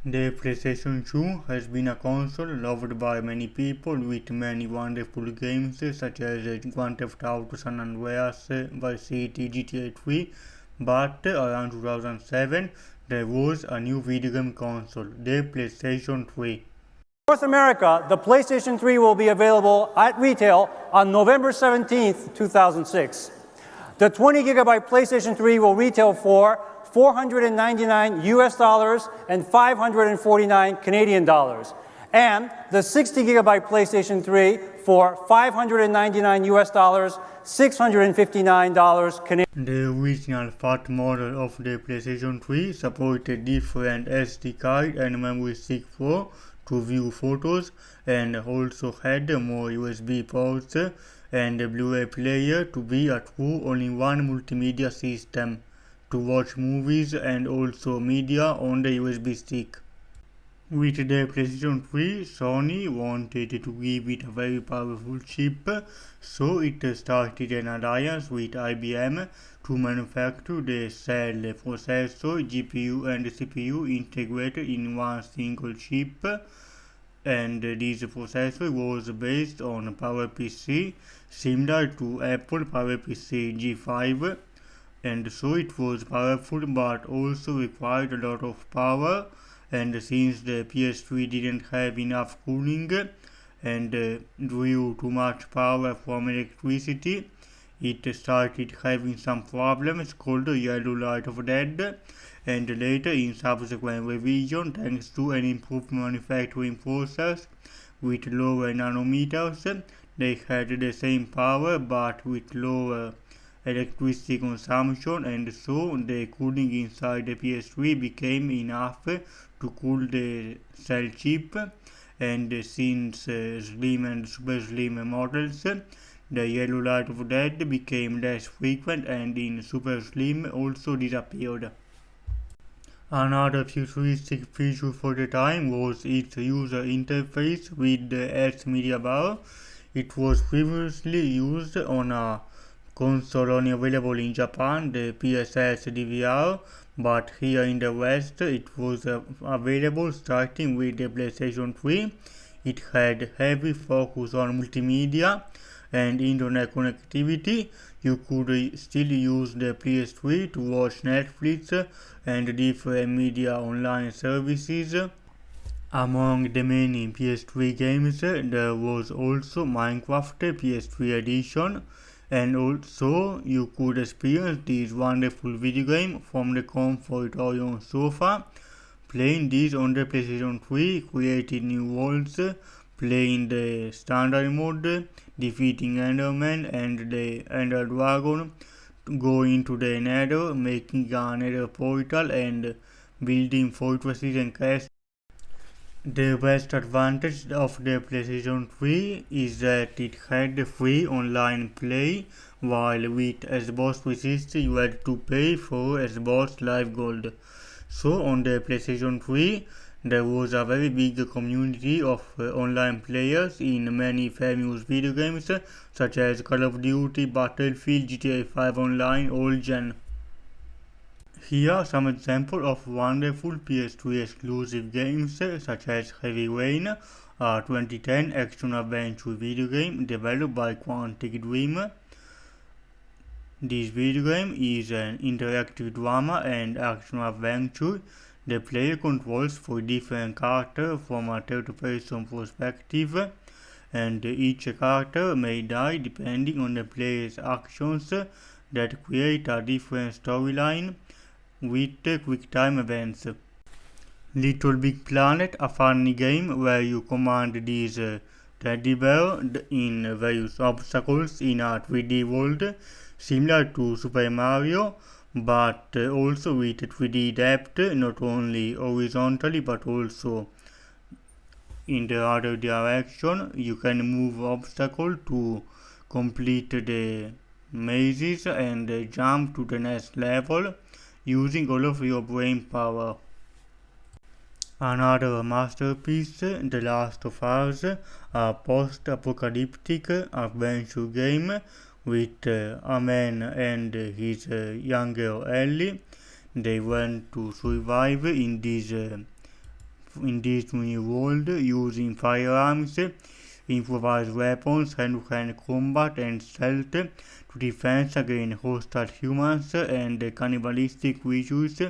The PlayStation 2 has been a console loved by many people with many wonderful games such as Grand Theft Auto San Andreas, Vice City, GTA 3, but around 2007 there was a new video game console, the PlayStation 3. North America, the PlayStation 3 will be available at retail on November 17th, 2006. The 20 gigabyte PlayStation 3 will retail for $499 US dollars and 549 Canadian dollars. And the 60 gigabyte PlayStation 3 for $599 US dollars, $659 Canadian. The original phat model of the PlayStation 3 supported different SD card and memory stick flow to view photos, and also had more USB ports and a Blu-ray player to be a true all-in-one multimedia system to watch movies and also media on the USB stick. With the PlayStation 3, Sony wanted to give it a very powerful chip, so it started an alliance with IBM to manufacture the cell processor, GPU and CPU integrated in one single chip, and this processor was based on PowerPC, similar to Apple PowerPC G5, and so it was powerful but also required a lot of power. And since the PS3 didn't have enough cooling and drew too much power from electricity, it started having some problems called yellow light of death, and later in subsequent revision, thanks to an improved manufacturing process with lower nanometers, they had the same power but with lower electricity consumption, and so the cooling inside the PS3 became enough to cool the cell chip. And since slim and super slim models, the yellow light of death became less frequent, and in super slim also disappeared. Another futuristic feature for the time was its user interface with the S media bar. It was previously used on a console only available in Japan, the PSS DVR, but here in the West it was available starting with the PlayStation 3. It had heavy focus on multimedia and internet connectivity. You could still use the PS3 to watch Netflix and different media online services. Among the many PS3 games, there was also Minecraft PS3 edition, and also you could experience this wonderful video game from the comfort of your sofa. Playing this on the PlayStation 3 created new worlds, playing the standard mode, defeating Enderman and the Ender Dragon, going to the Nether, making a Nether portal and building fortresses and castles. The best advantage of the PlayStation 3 is that it had free online play, while with Xbox 360 you had to pay for Xbox Live Gold. So on the PlayStation 3 there was a very big community of online players in many famous video games such as Call of Duty, Battlefield, GTA 5 Online, all gen. Here are some examples of wonderful PS3 exclusive games such as Heavy Rain, a 2010 action-adventure video game developed by Quantic Dream. This video game is an interactive drama and action-adventure. The player controls 4 different characters from a third-person perspective, and each character may die depending on the player's actions that create a different storyline with quick time events. Little Big Planet, a funny game where you command this teddy bear in various obstacles in a 3D world, similar to Super Mario, but also with 3D depth, not only horizontally but also in the other direction. You can move obstacles to complete the mazes and jump to the next level using all of your brain power. Another masterpiece, The Last of Us, a post-apocalyptic adventure game with a man and his younger Ellie. They want to survive in this in this new world using firearms, improvised weapons, hand-to-hand combat, and stealth to defend against hostile humans and cannibalistic creatures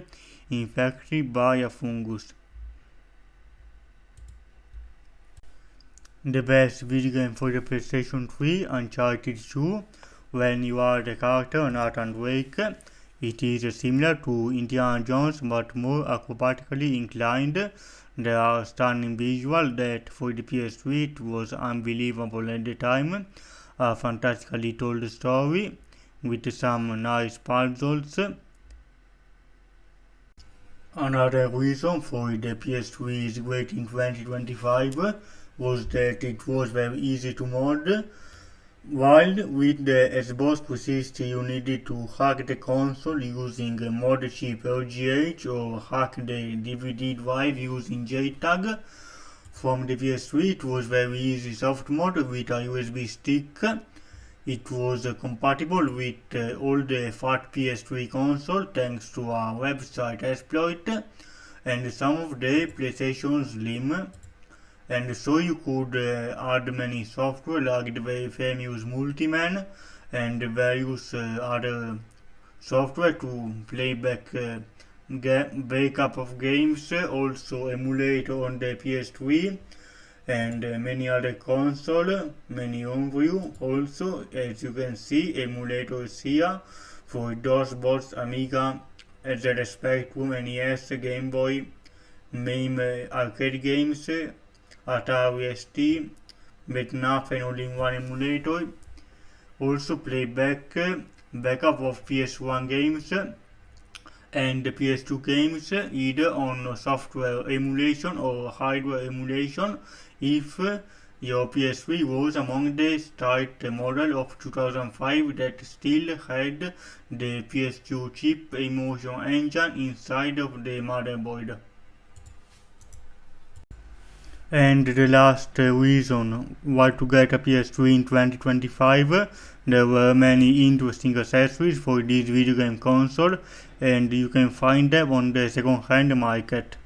infected by a fungus. The best video game for the PlayStation 3, Uncharted 2, when you are the character Nathan Drake. It is similar to Indiana Jones but more acrobatically inclined. There are stunning visuals that for the PS3 it was unbelievable at the time. A fantastically told story with some nice puzzles. Another reason for the PS3's great in 2025 was that it was very easy to mod. While with the Xbox 360 you needed to hack the console using a mod chip LGH or hack the DVD drive using JTAG, from the PS3 it was very easy soft mod with a USB stick. It was compatible with all the phat PS3 console thanks to a website exploit and some of the PlayStation Slim. And so you could add many software like the very famous Multiman and various other software to play back backup of games, also emulator on the PS3 and many other console, many homebrew also, as you can see, emulators here for DOS, Amiga, ZX Spectrum, NES, Game Boy, MAME arcade games, Atari ST, with nothing all-in-one emulator. Also playback backup of PS1 games and PS2 games either on software emulation or hardware emulation if your PS3 was among the start model of 2005 that still had the PS2 chip emotion engine inside of the motherboard. And the last reason why to get a PS3 in 2025, there were many interesting accessories for this video game console and you can find them on the second-hand market.